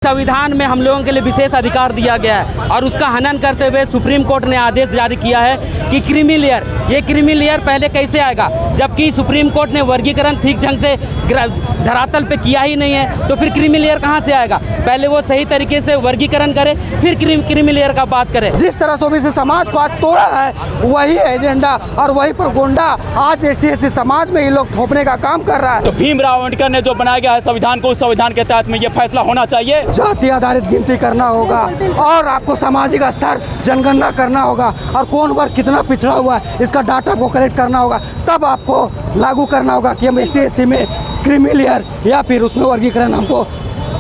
संविधान में हम लोगों के लिए विशेष अधिकार दिया गया है और उसका हनन करते हुए सुप्रीम कोर्ट ने आदेश जारी किया है कि क्रीमी लेयर, ये क्रीमी लेयर पहले कैसे आएगा, जबकि सुप्रीम कोर्ट ने वर्गीकरण ठीक ढंग से धरातल पे किया ही नहीं है, तो फिर क्रीमी लेयर कहाँ से आएगा। पहले वो सही तरीके से वर्गीकरण करे, फिर क्रीमी लेयर का बात करे। जिस तरह से ओबीसी समाज को आज तोड़ा है, वही एजेंडा और वही प्रोपोगंडा आज एसटी/एससी समाज में ये लोग थोपने का काम कर रहा है। तो भीमराव अम्बेडकर ने जो बनाया गया है संविधान को, उस संविधान के तहत में ये फैसला होना चाहिए। जाति आधारित गिनती करना होगा और आपको सामाजिक स्तर जनगणना करना होगा और कौन वर्ग कितना पिछड़ा हुआ है इसका डाटा को कलेक्ट करना होगा, तब आपको लागू करना होगा कि हम एसटी/एससी में क्रीमी लेयर या फिर उसमें वर्गीकरण हमको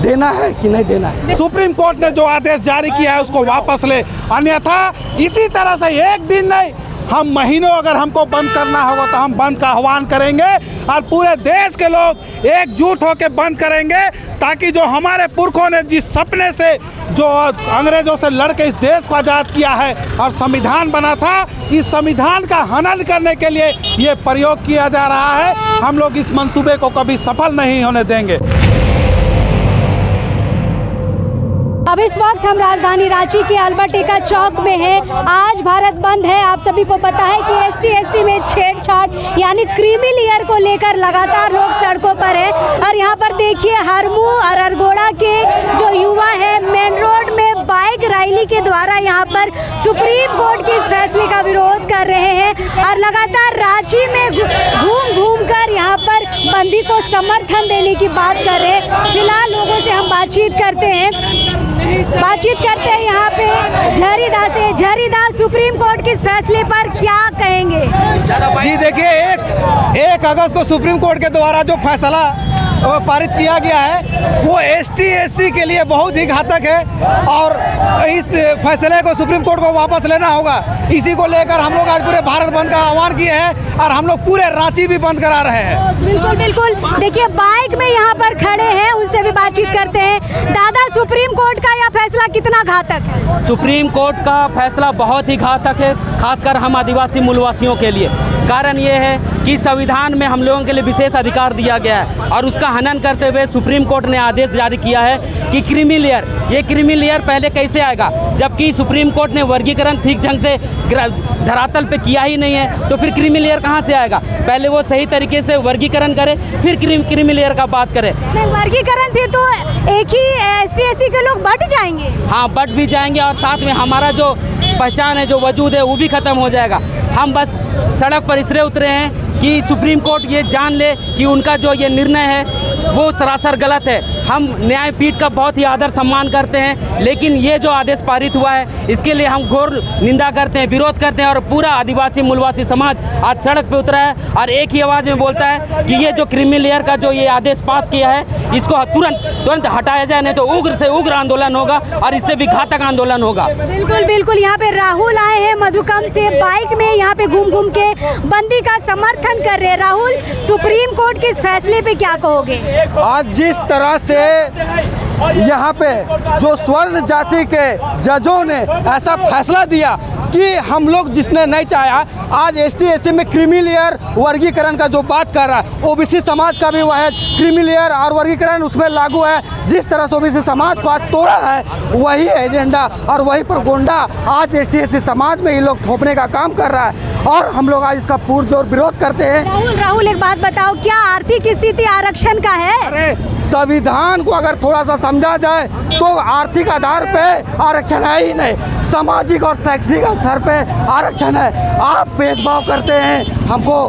देना है कि नहीं देना है। सुप्रीम कोर्ट ने जो आदेश जारी किया है उसको वापस ले, अन्यथा इसी तरह से एक दिन नहीं हम महीनों अगर हमको बंद करना होगा तो हम बंद का आह्वान करेंगे और पूरे देश के लोग एकजुट होकर बंद करेंगे, ताकि जो हमारे पुरखों ने जिस सपने से जो अंग्रेजों से लड़के इस देश को आज़ाद किया है और संविधान बना था, इस संविधान का हनन करने के लिए ये प्रयोग किया जा रहा है। हम लोग इस मंसूबे को कभी सफल नहीं होने देंगे। अब इस वक्त हम राजधानी रांची के अल्बर्ट एक्का चौक में हैं। आज भारत बंद है। आप सभी को पता है कि एसटी/एससी में छेड़छाड़ यानी क्रीमी लेयर को लेकर लगातार लोग सड़कों पर हैं और यहाँ पर देखिए हरमू और अरगोड़ा के जो युवा है मेन रोड में बाइक रैली के द्वारा यहाँ पर सुप्रीम कोर्ट के इस फैसले का विरोध कर रहे हैं और लगातार रांची में घूम कर यहाँ पर बंदी को समर्थन देने की बात कर रहे हैं। फिलहाल लोगों से हम बातचीत करते हैं यहाँ पे झरीदास सुप्रीम कोर्ट के इस फैसले पर क्या कहेंगे? जी देखिए, 1 अगस्त को सुप्रीम कोर्ट के द्वारा जो फैसला पारित किया गया है वो एसटी/एससी के लिए बहुत ही घातक है और इस फैसले को सुप्रीम कोर्ट को वापस लेना होगा। इसी को लेकर हम लोग आज पूरे भारत बंद का आह्वान किए हैं और हम लोग पूरे रांची भी बंद करा रहे हैं। बिल्कुल देखिए बाइक में यहाँ पर खड़े हैं, उनसे भी बातचीत करते हैं। दादा, सुप्रीम कोर्ट का यह फैसला कितना घातक है? सुप्रीम कोर्ट का फैसला बहुत ही घातक है, खासकर हम आदिवासी मूलवासियों के लिए। कारण ये है कि संविधान में हम लोगों के लिए विशेष अधिकार दिया गया है और उसका हनन करते हुए सुप्रीम कोर्ट ने आदेश जारी किया है कि क्रीमी लेयर, ये क्रीमी लेयर पहले कैसे आएगा, जबकि सुप्रीम कोर्ट ने वर्गीकरण ठीक ढंग से धरातल पे किया ही नहीं है, तो फिर क्रीमी लेयर कहाँ से आएगा। पहले वो सही तरीके से वर्गीकरण करे, फिर क्रीमी लेयर का बात करे। वर्गीकरण से तो एक ही एसटी/एससी के लोग बट जाएंगे। हाँ, बट भी जाएंगे और साथ में हमारा जो पहचान है, जो वजूद है, वो भी खत्म हो जाएगा। हम बस सड़क पर इसलिए उतरे हैं कि सुप्रीम कोर्ट ये जान ले कि उनका जो ये निर्णय है वो सरासर गलत है। हम न्यायपीठ का बहुत ही आदर सम्मान करते हैं, लेकिन ये जो आदेश पारित हुआ है इसके लिए हम घोर निंदा करते हैं, विरोध करते हैं और पूरा आदिवासी मूलवासी समाज आज सड़क पे उतरा है और एक ही आवाज़ में बोलता है कि ये जो क्रीमी लेयर का जो ये आदेश पास किया है इसको तुरंत हटाया जाए, नहीं तो उग्र से उग्र आंदोलन होगा और इससे भी घातक आंदोलन होगा। बिल्कुल यहाँ पे राहुल आए हैं मधुकम से, बाइक में यहाँ पे घूम के बंदी का समर्थन कर रहे हैं। राहुल, सुप्रीम कोर्ट के इस फैसले पे क्या कहोगे? आज जिस तरह से यहाँ पे जो स्वर्ण जाति के जजों ने ऐसा फैसला दिया कि हम लोग जिसने नहीं चाहा, आज एसटी/एससी में क्रीमी लेयर वर्गीकरण का जो बात कर रहा है, ओबीसी समाज का भी वह क्रीमी लेयर और वर्गीकरण उसमें लागू है। जिस तरह से ओबीसी समाज को आज तोड़ा है, वही एजेंडा और वही प्रोपोगंडा आज एसटी/एससी समाज में ये लोग थोपने का काम कर रहा है और हम लोग आज इसका पुरजोर विरोध करते हैं। राहुल एक बात बताओ, क्या आर्थिक स्थिति आरक्षण का है? अरे संविधान को अगर थोड़ा सा समझा जाए तो आर्थिक आधार पे आरक्षण है ही नहीं, सामाजिक और शैक्षणिक स्तर पे आरक्षण है। आप भेदभाव करते हैं, हमको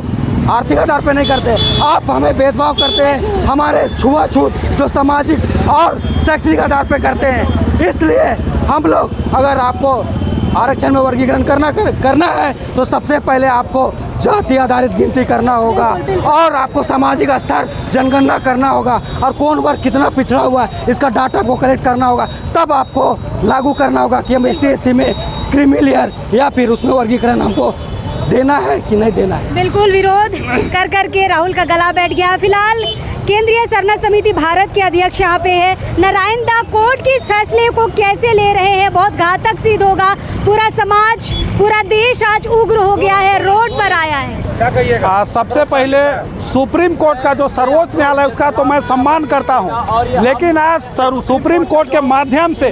आर्थिक आधार पे नहीं करते, आप हमें भेदभाव करते हैं, हमारे छुआछूत जो सामाजिक और शैक्षणिक आधार पे करते हैं। इसलिए हम लोग अगर आपको आरक्षण में वर्गीकरण करना है तो सबसे पहले आपको जाति आधारित गिनती करना होगा और आपको सामाजिक स्तर जनगणना करना होगा और कौन वर्ग कितना पिछड़ा हुआ है इसका डाटा को कलेक्ट करना होगा, तब आपको लागू करना होगा कि हम एसटी/एससी में क्रीमी लेयर या फिर उसमें वर्गीकरण हमको देना है कि नहीं देना है। बिल्कुल विरोध कर के राहुल का गला बैठ गया। फिलहाल केंद्रीय सरना समिति भारत के अध्यक्ष यहाँ पे है नारायण दा। कोर्ट के इस फैसले को कैसे ले रहे हैं? बहुत घातक सिद्ध होगा। पूरा समाज, पूरा देश आज उग्र हो गया है, रोड पर आया है। क्या कहिएगा? सबसे पहले सुप्रीम कोर्ट का जो सर्वोच्च न्यायालय उसका तो मैं सम्मान करता हूं, लेकिन आज सुप्रीम कोर्ट के माध्यम से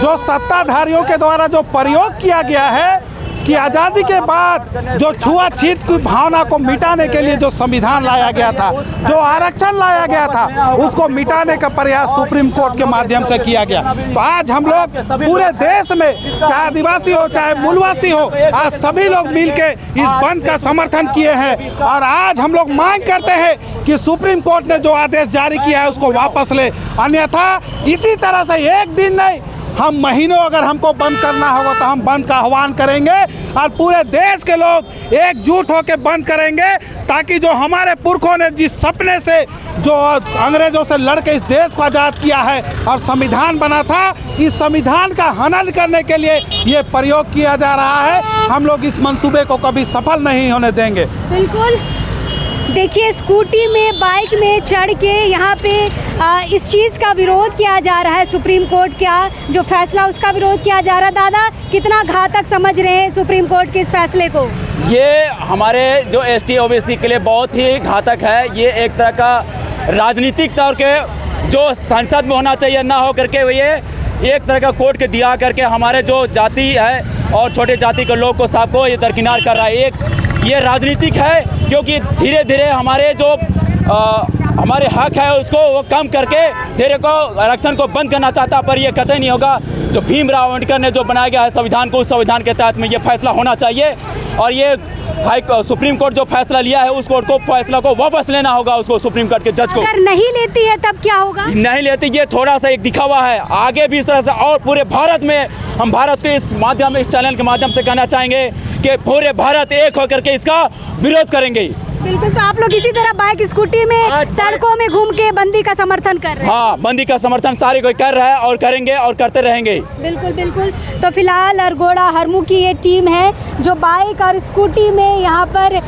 जो सत्ताधारियों के द्वारा जो प्रयोग किया गया है कि आज़ादी के बाद जो छुआछूत की भावना को मिटाने के लिए जो संविधान लाया गया था, जो आरक्षण लाया गया था, उसको मिटाने का प्रयास सुप्रीम कोर्ट के माध्यम से किया गया। तो आज हम लोग पूरे देश में, चाहे आदिवासी हो चाहे मूलवासी हो, आज सभी लोग मिलके इस बंद का समर्थन किए हैं। और आज हम लोग मांग करते हैं कि सुप्रीम कोर्ट ने जो आदेश जारी किया है उसको वापस ले, अन्यथा इसी तरह से एक दिन नहीं, हम महीनों अगर हमको बंद करना होगा तो हम बंद का आह्वान करेंगे और पूरे देश के लोग एकजुट होकर बंद करेंगे, ताकि जो हमारे पुरखों ने जिस सपने से जो अंग्रेजों से लड़ के इस देश को आज़ाद किया है और संविधान बना था, इस संविधान का हनन करने के लिए ये प्रयोग किया जा रहा है। हम लोग इस मंसूबे को कभी सफल नहीं होने देंगे। बिल्कुल, देखिए स्कूटी में, बाइक में चढ़ के यहाँ पे इस चीज़ का विरोध किया जा रहा है। सुप्रीम कोर्ट का जो फैसला उसका विरोध किया जा रहा है। दादा, कितना घातक समझ रहे हैं सुप्रीम कोर्ट के इस फैसले को? ये हमारे जो ST OBC के लिए बहुत ही घातक है। ये एक तरह का राजनीतिक तौर के जो संसद में होना चाहिए ना हो करके ये एक तरह का कोर्ट के दिया करके हमारे जो जाति है और छोटे जाति के लोग को सबको ये दरकिनार कर रहा है। ये राजनीतिक है, क्योंकि धीरे धीरे हमारे जो हमारे हक है उसको वो कम करके धीरे को आरक्षण को बंद करना चाहता, पर ये कतई नहीं होगा। जो भीमराव अम्बेडकर ने जो बनाया गया है संविधान को, उस संविधान के तहत में ये फैसला होना चाहिए। और ये सुप्रीम कोर्ट जो फैसला लिया है उस कोर्ट को फैसला को वापस लेना होगा, उसको सुप्रीम कोर्ट के जज को। अगर नहीं लेती है तब क्या होगा? नहीं लेती, ये थोड़ा सा एक दिखावा है। आगे भी इस तरह से और पूरे भारत में हम भारत के इस चैनल के माध्यम से कहना चाहेंगे कि पूरे भारत एक होकर के इसका विरोध करेंगे। बिल्कुल, तो आप लोग इसी तरह बाइक स्कूटी में सड़कों में घूम के बंदी का समर्थन कर रहे हैं? हाँ, बंदी का समर्थन सारे कोई कर रहा है और करेंगे और करते रहेंगे। बिल्कुल बिल्कुल। तो फिलहाल अरगोड़ा हरमू की ये टीम है जो बाइक और स्कूटी में यहाँ पर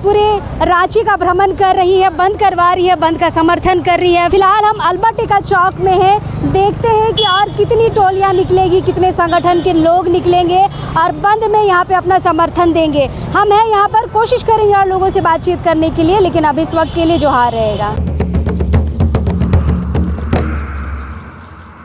पूरे रांची का भ्रमण कर रही है, बंद करवा रही है, बंद का समर्थन कर रही है। फिलहाल हम अल्बर्ट एक्का चौक में हैं, देखते हैं कि और कितनी टोलियाँ निकलेगी, कितने संगठन के लोग निकलेंगे और बंद में यहाँ पे अपना समर्थन देंगे। हम हैं यहाँ पर, कोशिश करेंगे और लोगों से बातचीत करने के लिए, लेकिन अब इस वक्त के लिए जोहार रहेगा।